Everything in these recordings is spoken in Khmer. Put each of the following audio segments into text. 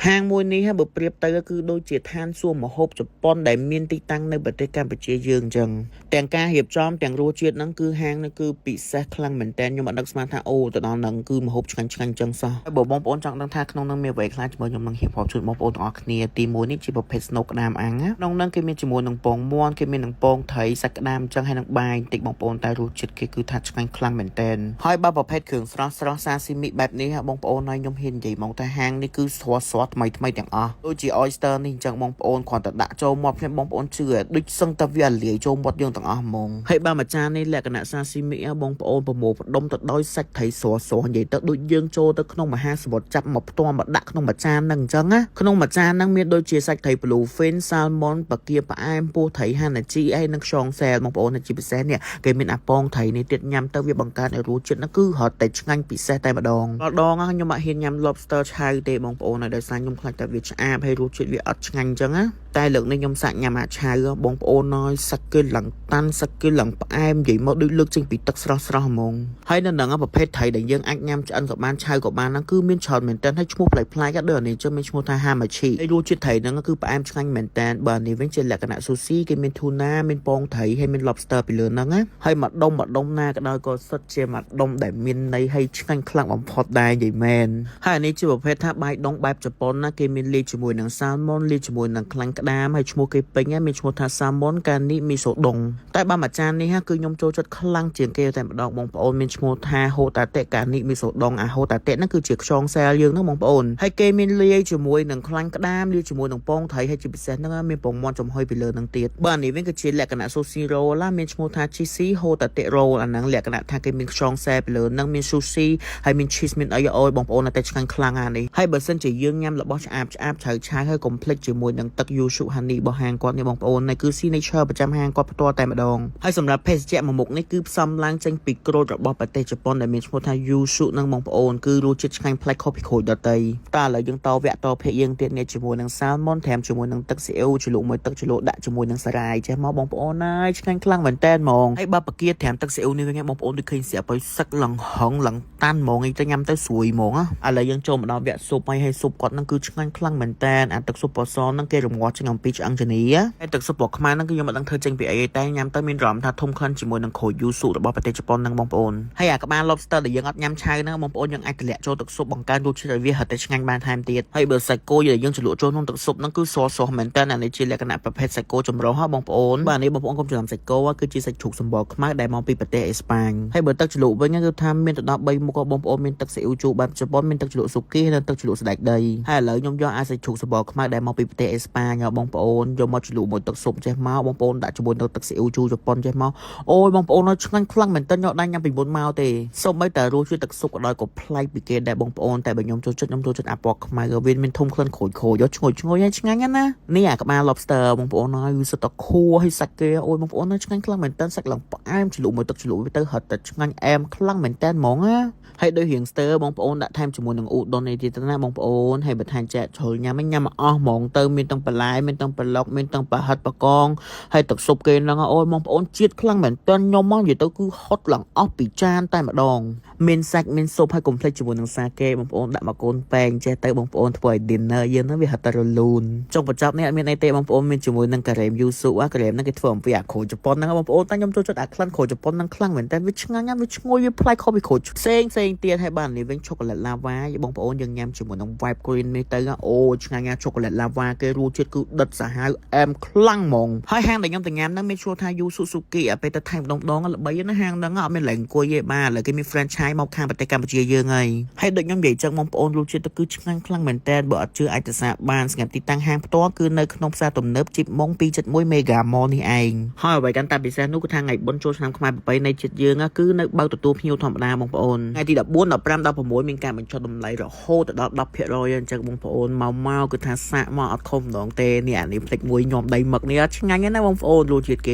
ហាងមួយនេះបើប្រៀបទៅគឺដូចជាឋានសួគ៌ម្ហូបជប៉ុនដែលមានទីតាំងនៅប្រទេសកម្ពុជាយើងអញ្ចឹងទាំងការរៀបចំទាំងរសជាតិហ្នឹងគឺហាងនេះគឺពិសេសខ្លាំងមែនតើខ្ញុំអត់ដឹកស្មានថាអូទៅដល់ហ្នឹងគឺម្ហូបឆ្ងាញ់អញ្ចឹងសោះហើយបើបងប្អូនចង់ដឹងថាក្នុងហ្នឹងមានអ្វីខ្លះជាមួយខ្ញុំនឹងរៀបរាប់ជូនបងប្អូនទាំងអស់គ្នាទី1នេះជាប្រភេទស្នូកក្តាមអាំងក្នុងហ្នឹងគេមានជាមួយនឹងពងមាន់គេមាននឹងពងត្រីសាច់ក្តាមអញ្ចឹងហើយនឹងបាយបន្តិចបងប្អូនតែរសជាតិគេគឺថាឆ្ងាញ់ខ្លាំងមែនតើហើយបើប្រភេទគ្រឿងស្រស់សាស៊ីមីបែបនេះបងប្អូនហើយខ្ញុំហ៊ាននិយាយមកថាហាងនេះគឺស្រស់ថ្មីទាំងអស់ដូចជា oyster នេះអញ្ចឹងបងប្អូនគ្រាន់តែដាក់ចូលមាត់ខ្ញុំបងប្អូនជឿដូចសឹងតែវាលាយចូលមាត់យើងទាំងអស់ហ្មងហើយបើមួយចាននេះលក្ខណៈសាស៊ីមីបងប្អូនប្រមូលផ្ដុំទៅដោយសាច់ត្រីស្រស់និយាយទៅដូចយើងចូលទៅក្នុងមហាសមុទ្រចាប់មកផ្ទាល់មកដាក់ក្នុងមួយចានហ្នឹងអញ្ចឹងណាក្នុងមួយចានហ្នឹងមានដូចជាសាច់ត្រី bluefin salmon បកាផ្អែមពោះត្រីហាណាជីអីនិងខ្យងសែលបងប្អូនជាពិសេសនេះគេមានអាប៉ងត្រីនេះទៀតញ៉ាំទៅវាបង្កើនឲ្យរសជាតិហ្នឹងគឺរត់តែឆ្ងាញ់ពិសេសតែម្ដងខ្ញុំអត់ហ៊ានញ៉ាំ lobster ឆៅទេបងប្អូនហើយដោយសារខ្ញុំខ្លាចតែវាឆ្អាបហើយរសជាតិវាអត់ឆ្ងាញ់អញ្ចឹងណាតែលើកនេះខ្ញុំសាក់ញ៉ាំអាឆៅបងប្អូនហើយសាច់គេឡើងតាន់សាច់គេឡើងផ្អែមនិយាយមកដូចលើកចេញពីទឹកស្រស់ហ្មងហើយនៅនឹងប្រភេទត្រីដែលយើងអាចញ៉ាំឆ្អិនក៏បានឆៅក៏បានហ្នឹងគឺមានច្រើនមែនតើហើយឈ្មោះប្លែកៗដូចនេះចឹងមានឈ្មោះថា hamachi ហើយរសជាតិត្រីហ្នឹងគឺផ្អែមឆ្ងាញ់មែនតើបើនេះវិញជាលក្ខណៈ sushi គេមាន tuna មានពងត្រីហើយមាន lobster ពីលើហ្នឹងណាហើយម្ដុំណាក៏ដោយក៏សុទ្ធជាម្ដុំដែលមានន័យហើយឆ្ងាញ់ខ្លាំងបំផុតដែរនិយាយមែនហើយនេះជាប្រភេទថាបាយដុងបែបជប៉ុនណាគេមានលាយជាមួយនឹង salmon លាយជាមួយនឹងខ្លាញ់ក្តាមហើយឈ្មោះគេពេញមានឈ្មោះថា salmon កានីមីសូដុងតែបើមួយចាននេះគឺខ្ញុំចូលចិត្តខ្លាំងជាងគេតែម្ដងបងប្អូនមានឈ្មោះថាហូតាតេកានីមីសូដុងអាហូតាតេហ្នឹងគឺជាខ្យងសែលយើងហ្នឹងបងប្អូនហើយគេមានលាយជាមួយនឹងខ្លាញ់ក្តាមលាយជាមួយនឹងពងត្រីហើយជាពិសេសហ្នឹងមានពងមាន់ចំហុយពីលើហ្នឹងទៀតបើនេះវិញគឺជាលក្ខណៈ sushi roll មានឈ្មោះថា cheesy ហូតាតេ roll អាហ្នឹងលក្ខណៈថាគេមានខ្យងសែលពីលើហ្នឹងមាន sushi ហើយមាន cheese មានអីអូយបងប្អូនតែឆ្ងាញ់ខ្លាំងអានេះហើយបើសិនជាយើងញ៉ាំរបស់ឆ្អាបឆៅហើយកុំភ្លេចជាមួយនឹងទឹក yuzu honey របស់ហាងគាត់នេះបងប្អូននេះគឺ signature ប្រចាំហាងគាត់ផ្ទាល់តែម្ដងហើយសម្រាប់ភេសជ្ជៈមួយមុខនេះគឺផ្សំឡើងចេញពីក្រូចរបស់ប្រទេសជប៉ុនដែលមានឈ្មោះថា yuzu នឹងបងប្អូនគឺរសជាតិឆ្ងាញ់ប្លែកខុសពីក្រូចដទៃតែឥឡូវយើងតវគ្គតភាគយើងទៀតនេះជាមួយនឹង salmon ត្រាំជាមួយនឹងទឹកស៊ីអ៊ូជ្រលក់មួយទឹកជ្រលក់ដាក់ជាមួយនឹងសារាយចេះមកបងប្អូនហើយឆ្ងាញ់ខ្លាំងមែនតើហ្មងហើយបើបកាត្រាំទឹកស៊ីអ៊ូនេះវិញបងប្អូនដូចឃើញស្រាប់ឲ្យសឹកឡើងហឹងឡើងតាន់ហ្មងឯងទៅញ៉ាំទៅស្រួយហ្មងឥឡូវយើងចូលមកដល់វគ្គស៊ុបហើយស៊ុបគាត់ហ្នឹងគឺឆ្ងាញ់ខ្លាំងមែនតើអាទឹកស៊ុបពណ៌សហ្នឹងគេរងាស់ជាងអំពីឆ្អឹងជំនីហើយទឹកស៊ុបពណ៌ខ្មៅហ្នឹងគឺខ្ញុំមិនដឹងធ្វើចេញពីអីតែញ៉ាំទៅមានអារម្មណ៍ថាធំក្លិនជាមួយនឹងក្រូចយូស៊ូរបស់ប្រទេសជប៉ុនហ្នឹងបងប្អូនហើយអាក្បាល lobster ដែលយើងអត់ញ៉ាំឆៅហ្នឹងបងប្អូនយើងអាចតម្លាក់ចូលទឹកស៊ុបបង្កើនរសជាតិឲ្យវាហិតតែឆ្ងាញ់បានថែមទៀតហើយបើសាច់គោដែលយើងជ្រលក់ចូលក្នុងទឹកស៊ុបហ្នឹងគឺស្រស់មែនតើអានេះជាលក្ខណៈប្រភេទសាច់គោចម្រុះហ៎បងប្អូនបាទនេះបងប្អូនកុំច្រឡំសាច់គោគឺជាសាច់ជ្រូកសម្បកខ្មៅដែលមកពីប្រទេសអេស្ប៉ាញហើយបើទឹកជ្រលក់វិញគឺថាមានទៅដល់3មុខបងប្អូនមានទឹកស៊ីអ៊ូជូបែបជប៉ុនមានទឹកជ្រលក់ស៊ុគីនិងទឹកជ្រលក់ស្ដេចដីហើយឥឡូវខ្ញុំយកសាច់ជ្រូកសម្បកខ្មៅដែលមកពីប្រទេសអេស្ប៉ាញបងប្អូនយកមកជ្រលក់មួយទឹកស៊ុបចេះមកបងប្អូនដាក់ជាមួយនឹងទឹកស៊ីអ៊ូជូជប៉ុនចេះមកអូយបងប្អូននៅឆ្ងាញ់ខ្លាំងមែនតើយកដៃញ៉ាំពីមុនមកទេសូម្បីតែរសជាតិទឹកស៊ុបក៏ដោយក៏ប្លែកពីគេដែរបងប្អូនតែបើខ្ញុំចូលចិត្តអាពណ៌ខ្មៅវាមានធំក្លិនក្រូចយកឈ្ងុយហើយឆ្ងាញ់ណានេះអាក្បាល lobster បងប្អូនហើយវាសុទ្ធតែខួរហើយសាច់គេអូយបងប្អូននៅឆ្ងាញ់ខ្លាំងមែនតើសាច់ឡើងផ្អែមជ្រលក់មួយទឹកជ្រលក់វាទៅហិតតែឆ្ងាញ់អែមខ្លាំងមែនតើហ្មងណាហើយដោយរៀងស្ទើបងប្អូនដាក់ថែមជាមួយនឹងអ៊ូដុននេះទៀតណាបងប្អូនហើយបើថាចែកជ្រុលញ៉ាំអស់ហ្មងទៅមានទាំងបន្លែមានទាំងប្លុកមានទាំងប្រហិតបកងហើយទឹកស៊ុបគេហ្នឹងអូយបងប្អូនជាតិខ្លាំងមែនតើខ្ញុំមកនិយាយទៅគឺហត់ឡើងអស់ពីចានតែម្ដងមានសាច់មានស៊ុបហើយកុំភ្លេចជាមួយនឹងសាគេបងប្អូនដាក់មកកូនប៉ែងចេះទៅបងប្អូនធ្វើឲ្យ dinner យើងហ្នឹងវាហិតតែរលូនចុងបញ្ចប់នេះអត់មានអីទេបងប្អូនមានជាមួយនឹងការ៉េមយូស៊ូការ៉េមហ្នឹងគេធ្វើអំពីអាក្រូចជប៉ុនហ្នឹងបងប្អូនតែខ្ញុំចូលចិត្តអាក្លិនក្រូចជប៉ុនហ្នឹងខ្លាំងមែនតើវាឆ្ងាញ់វាឈ្ងុយវាប្លែកខុសពីក្រូចផ្សេងទៀតហើយបាទនេះវិញឆូកូឡេតឡាវ៉ាបងប្អូនយើងញ៉ាំជាមួយនឹង vibe green នេះទៅអូឆ្ងាញ់ឆូកូឡេតឡាវ៉ាគេរសជាតិគឺដិតសាហាវអែមខ្លាំងហ្មងហើយហាងដែលខ្ញុំទៅញ៉ាំហ្នឹងមានឈ្មោះថា Yu Suzuki អាពេលទៅថៃម្ដងល្បីណាហាងហ្នឹងអត់មានឡើងអង្គុយទេបាទឥឡូវគេមាន franchise មកខាងប្រទេសកម្ពុជាយើងហើយដូចខ្ញុំនិយាយចឹងបងប្អូនរសជាតិទៅគឺឆ្ងាញ់ខ្លាំងមែនតើបើអត់ជឿអាចទៅសាកបានស្ងាត់ទីតាំងហាងផ្ទាល់គឺនៅក្នុងផ្សារទំនើបជីបម៉ុង271 Mega Mall នេះឯងហើយអ្វីកាន់តែពិសេសនោះគឺថាថ្ងៃបុណ្យចូលឆ្នាំខ្មែរប្រពៃណីជាតិយើងគឺនៅបើកទទួលភ្ញៀវធម្មតាបងប្អូនថ្ងៃទី14 15 16មានការបញ្ចុះតម្លៃរហូតដល់ 10% អញ្ចឹងបងប្អូនមកគឺថាសាកមកអត់ខុសម្ដងទេនេះអានេះផ្លេចមួយញោមដីមឹកនេះឆ្ងាញ់ណាស់បងប្អូនរសជាតិគេ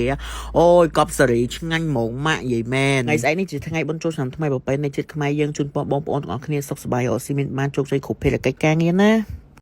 អូយកប់សេរីឆ្ងាញ់ហ្មងម៉ាក់និយាយមែនថ្ងៃស្អែកនេះជាថ្ងៃបុណ្យចូលឆ្នាំថ្មីប្រពៃណីជាតិខ្មែរយើងជូនពរបងប្អូនទាំងអស់គ្នាសុខសប្បាយរកស៊ីមានបានជោគជ័យគ្រប់ភារកិច្ចការងារណា